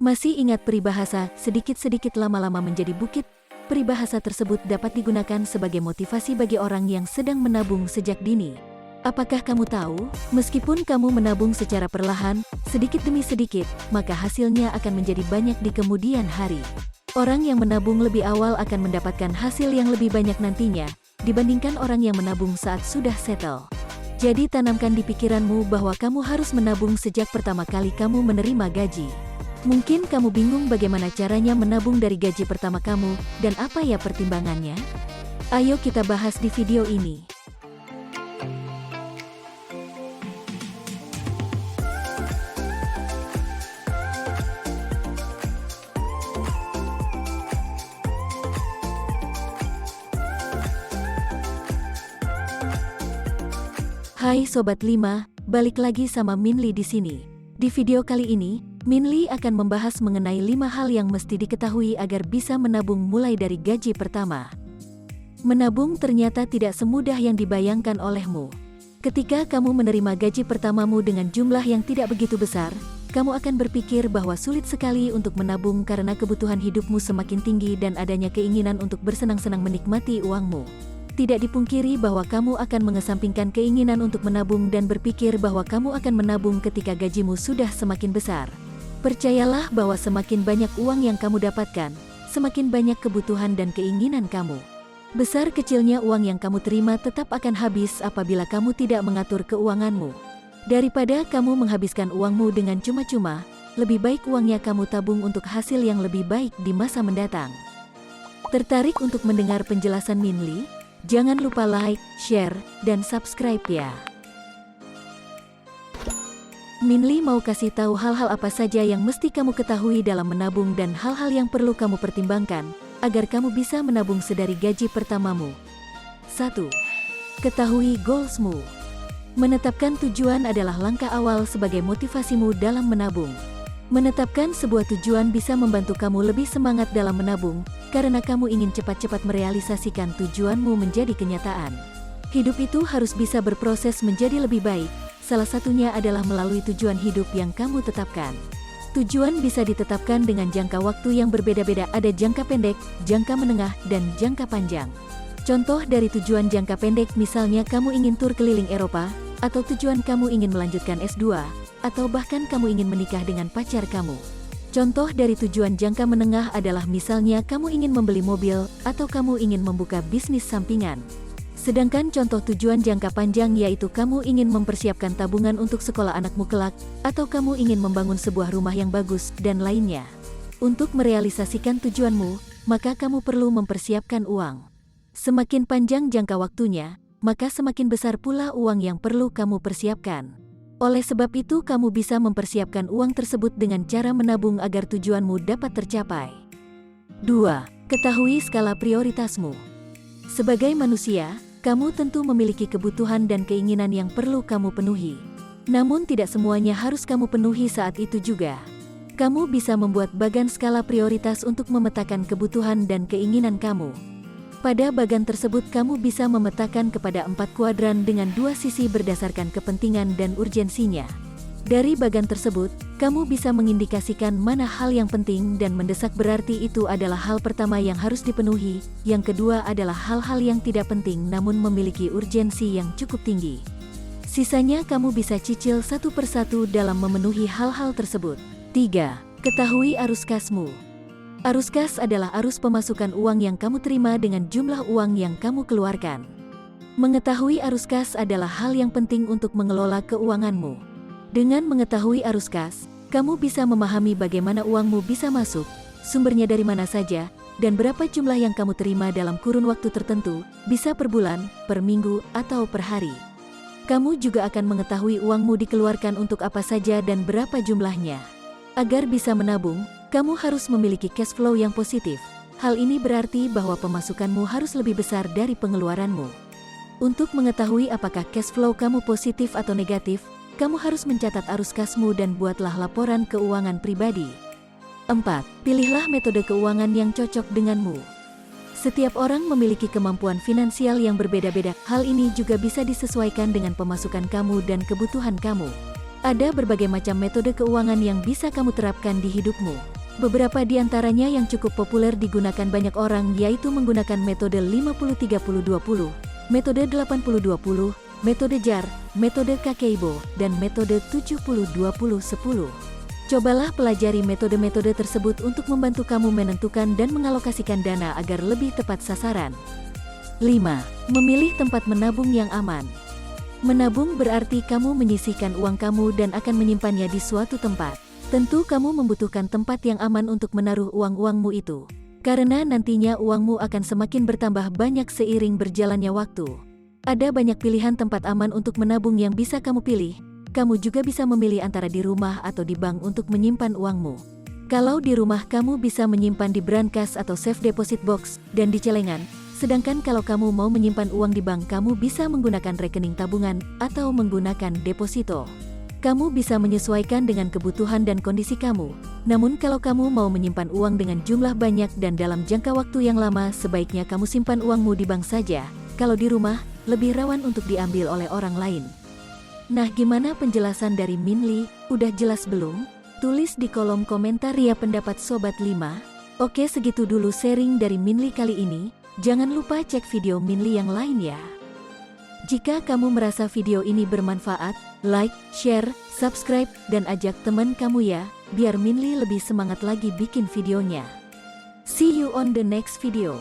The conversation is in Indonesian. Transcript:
Masih ingat peribahasa, sedikit-sedikit lama-lama menjadi bukit? Peribahasa tersebut dapat digunakan sebagai motivasi bagi orang yang sedang menabung sejak dini. Apakah kamu tahu, meskipun kamu menabung secara perlahan, sedikit demi sedikit, maka hasilnya akan menjadi banyak di kemudian hari. Orang yang menabung lebih awal akan mendapatkan hasil yang lebih banyak nantinya, dibandingkan orang yang menabung saat sudah settle. Jadi tanamkan di pikiranmu bahwa kamu harus menabung sejak pertama kali kamu menerima gaji. Mungkin kamu bingung bagaimana caranya menabung dari gaji pertama kamu, dan apa ya pertimbangannya? Ayo kita bahas di video ini. Hai Sobat 5, balik lagi sama Minli di sini. Di video kali ini, Minli akan membahas mengenai 5 hal yang mesti diketahui agar bisa menabung mulai dari gaji pertama. Menabung ternyata tidak semudah yang dibayangkan olehmu. Ketika kamu menerima gaji pertamamu dengan jumlah yang tidak begitu besar, kamu akan berpikir bahwa sulit sekali untuk menabung karena kebutuhan hidupmu semakin tinggi dan adanya keinginan untuk bersenang-senang menikmati uangmu. Tidak dipungkiri bahwa kamu akan mengesampingkan keinginan untuk menabung dan berpikir bahwa kamu akan menabung ketika gajimu sudah semakin besar. Percayalah bahwa semakin banyak uang yang kamu dapatkan, semakin banyak kebutuhan dan keinginan kamu. Besar kecilnya uang yang kamu terima tetap akan habis apabila kamu tidak mengatur keuanganmu. Daripada kamu menghabiskan uangmu dengan cuma-cuma, lebih baik uangnya kamu tabung untuk hasil yang lebih baik di masa mendatang. Tertarik untuk mendengar penjelasan Minli? Jangan lupa like, share, dan subscribe ya. Minli mau kasih tahu hal-hal apa saja yang mesti kamu ketahui dalam menabung dan hal-hal yang perlu kamu pertimbangkan, agar kamu bisa menabung sedari gaji pertamamu. 1. Ketahui goalsmu. Menetapkan tujuan adalah langkah awal sebagai motivasimu dalam menabung. Menetapkan sebuah tujuan bisa membantu kamu lebih semangat dalam menabung, karena kamu ingin cepat-cepat merealisasikan tujuanmu menjadi kenyataan. Hidup itu harus bisa berproses menjadi lebih baik, salah satunya adalah melalui tujuan hidup yang kamu tetapkan. Tujuan bisa ditetapkan dengan jangka waktu yang berbeda-beda, ada jangka pendek, jangka menengah, dan jangka panjang. Contoh dari tujuan jangka pendek misalnya kamu ingin tur keliling Eropa, atau tujuan kamu ingin melanjutkan S2, atau bahkan kamu ingin menikah dengan pacar kamu. Contoh dari tujuan jangka menengah adalah misalnya kamu ingin membeli mobil, atau kamu ingin membuka bisnis sampingan. Sedangkan contoh tujuan jangka panjang yaitu kamu ingin mempersiapkan tabungan untuk sekolah anakmu kelak, atau kamu ingin membangun sebuah rumah yang bagus, dan lainnya. Untuk merealisasikan tujuanmu, maka kamu perlu mempersiapkan uang. Semakin panjang jangka waktunya, maka semakin besar pula uang yang perlu kamu persiapkan. Oleh sebab itu kamu bisa mempersiapkan uang tersebut dengan cara menabung agar tujuanmu dapat tercapai. 2. Ketahui skala prioritasmu. Sebagai manusia, kamu tentu memiliki kebutuhan dan keinginan yang perlu kamu penuhi. Namun tidak semuanya harus kamu penuhi saat itu juga. Kamu bisa membuat bagan skala prioritas untuk memetakan kebutuhan dan keinginan kamu. Pada bagan tersebut kamu bisa memetakan kepada 4 kuadran dengan 2 sisi berdasarkan kepentingan dan urgensinya. Dari bagan tersebut, kamu bisa mengindikasikan mana hal yang penting dan mendesak, berarti itu adalah hal pertama yang harus dipenuhi, yang kedua adalah hal-hal yang tidak penting namun memiliki urgensi yang cukup tinggi. Sisanya kamu bisa cicil satu persatu dalam memenuhi hal-hal tersebut. 3. Ketahui arus kasmu. Arus kas adalah arus pemasukan uang yang kamu terima dengan jumlah uang yang kamu keluarkan. Mengetahui arus kas adalah hal yang penting untuk mengelola keuanganmu. Dengan mengetahui arus kas, kamu bisa memahami bagaimana uangmu bisa masuk, sumbernya dari mana saja, dan berapa jumlah yang kamu terima dalam kurun waktu tertentu, bisa per bulan, per minggu, atau per hari. Kamu juga akan mengetahui uangmu dikeluarkan untuk apa saja dan berapa jumlahnya. Agar bisa menabung, kamu harus memiliki cash flow yang positif. Hal ini berarti bahwa pemasukanmu harus lebih besar dari pengeluaranmu. Untuk mengetahui apakah cash flow kamu positif atau negatif, kamu harus mencatat arus kasmu dan buatlah laporan keuangan pribadi. 4. Pilihlah metode keuangan yang cocok denganmu. Setiap orang memiliki kemampuan finansial yang berbeda-beda. Hal ini juga bisa disesuaikan dengan pemasukan kamu dan kebutuhan kamu. Ada berbagai macam metode keuangan yang bisa kamu terapkan di hidupmu. Beberapa di antaranya yang cukup populer digunakan banyak orang yaitu menggunakan metode 50-30-20, metode 80-20, metode JAR, metode Kakeibo, dan metode 70-20-10. Cobalah pelajari metode-metode tersebut untuk membantu kamu menentukan dan mengalokasikan dana agar lebih tepat sasaran. 5. Memilih tempat menabung yang aman. Menabung berarti kamu menyisihkan uang kamu dan akan menyimpannya di suatu tempat. Tentu kamu membutuhkan tempat yang aman untuk menaruh uang-uangmu itu. Karena nantinya uangmu akan semakin bertambah banyak seiring berjalannya waktu. Ada banyak pilihan tempat aman untuk menabung yang bisa kamu pilih. Kamu juga bisa memilih antara di rumah atau di bank untuk menyimpan uangmu. Kalau di rumah kamu bisa menyimpan di brankas atau safe deposit box dan di celengan. Sedangkan kalau kamu mau menyimpan uang di bank, kamu bisa menggunakan rekening tabungan atau menggunakan deposito. Kamu bisa menyesuaikan dengan kebutuhan dan kondisi kamu. Namun kalau kamu mau menyimpan uang dengan jumlah banyak dan dalam jangka waktu yang lama, sebaiknya kamu simpan uangmu di bank saja. Kalau di rumah, lebih rawan untuk diambil oleh orang lain. Nah, gimana penjelasan dari Minli? Udah jelas belum? Tulis di kolom komentar ya pendapat Sobat 5. Oke, segitu dulu sharing dari Minli kali ini. Jangan lupa cek video Minli yang lain ya. Jika kamu merasa video ini bermanfaat, like, share, subscribe, dan ajak teman kamu ya, biar Minli lebih semangat lagi bikin videonya. See you on the next video.